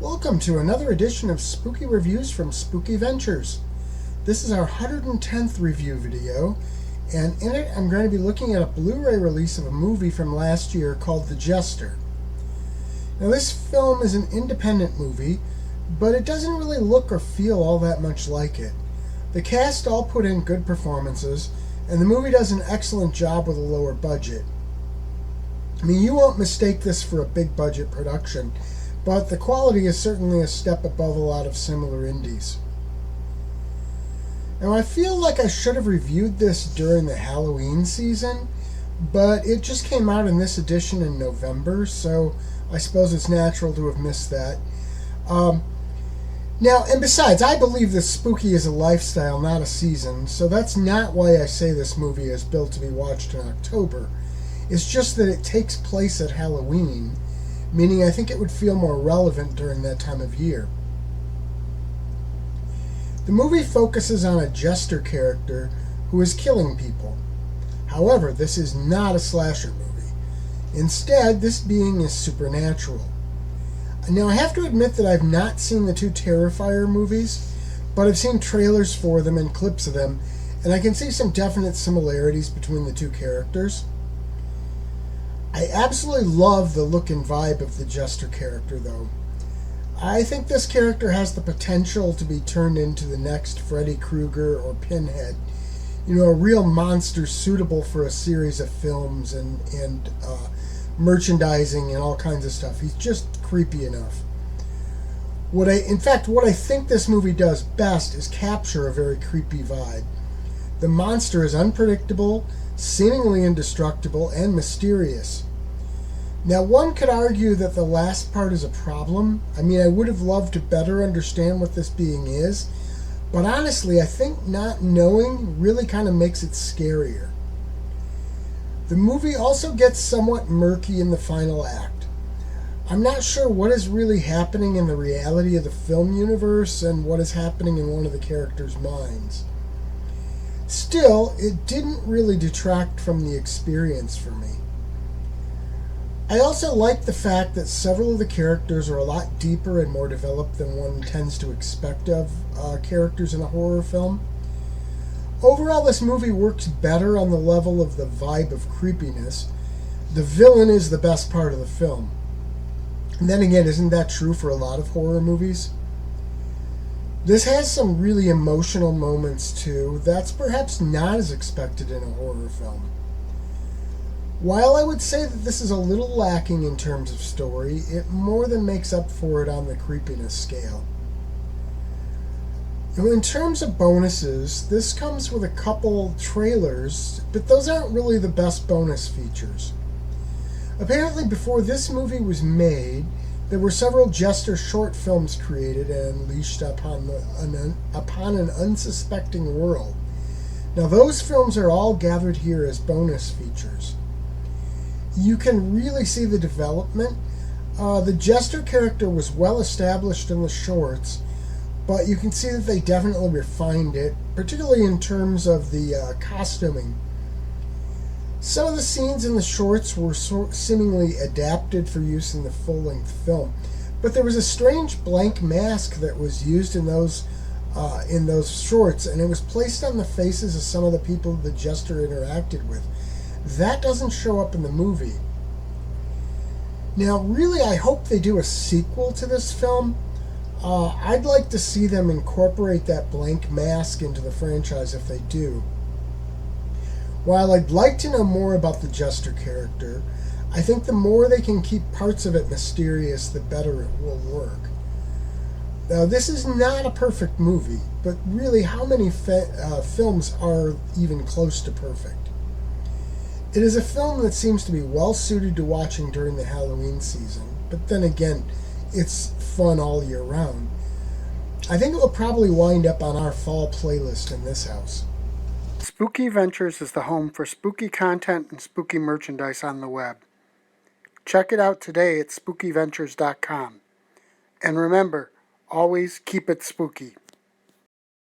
Welcome to another edition of Spooky Reviews from Spooky Ventures. This is our 110th review video, and in it I'm going to be looking at a Blu-ray release of a movie from last year called The Jester. Now this film is an independent movie, but it doesn't really look or feel all that much like it. The cast all put in good performances, and the movie does an excellent job with a lower budget. I mean, you won't mistake this for a big budget production, but the quality is certainly a step above a lot of similar indies. Now, I feel like I should have reviewed this during the Halloween season, but it just came out in this edition in November, so I suppose it's natural to have missed that. Now, and besides, I believe that spooky is a lifestyle, not a season, so that's not why I say this movie is built to be watched in October. It's just that it takes place at Halloween, meaning I think it would feel more relevant during that time of year. The movie focuses on a jester character who is killing people. However, this is not a slasher movie. Instead, this being is supernatural. Now, I have to admit that I've not seen the two Terrifier movies, but I've seen trailers for them and clips of them, and I can see some definite similarities between the two characters. I absolutely love the look and vibe of the Jester character, though. I think this character has the potential to be turned into the next Freddy Krueger or Pinhead. You know, a real monster suitable for a series of films and merchandising and all kinds of stuff. He's just creepy enough. What I think this movie does best is capture a very creepy vibe. The monster is unpredictable, seemingly indestructible, and mysterious. Now, one could argue that the last part is a problem. I mean, I would have loved to better understand what this being is, but honestly, I think not knowing really kind of makes it scarier. The movie also gets somewhat murky in the final act. I'm not sure what is really happening in the reality of the film universe and what is happening in one of the characters' minds. Still, it didn't really detract from the experience for me. I also like the fact that several of the characters are a lot deeper and more developed than one tends to expect of characters in a horror film. Overall, this movie works better on the level of the vibe of creepiness. The villain is the best part of the film. And then again, isn't that true for a lot of horror movies? This has some really emotional moments too. That's perhaps not as expected in a horror film. While I would say that this is a little lacking in terms of story, it more than makes up for it on the creepiness scale. Now, in terms of bonuses, this comes with a couple trailers, but those aren't really the best bonus features. Apparently, before this movie was made, there were several Jester short films created and unleashed upon an unsuspecting world. Now, those films are all gathered here as bonus features. You can really see the development. The Jester character was well established in the shorts, but you can see that they definitely refined it, particularly in terms of the costuming. Some of the scenes in the shorts were seemingly adapted for use in the full-length film, but there was a strange blank mask that was used in those shorts, and it was placed on the faces of some of the people the Jester interacted with. That doesn't show up in the movie. Now, really, I hope they do a sequel to this film. I'd like to see them incorporate that blank mask into the franchise if they do. While I'd like to know more about the Jester character, I think the more they can keep parts of it mysterious, the better it will work. Now, this is not a perfect movie, but really, how many films are even close to perfect? It is a film that seems to be well suited to watching during the Halloween season, but then again, it's fun all year round. I think it will probably wind up on our fall playlist in this house. Spooky Ventures is the home for spooky content and spooky merchandise on the web. Check it out today at spookyventures.com. And remember, always keep it spooky.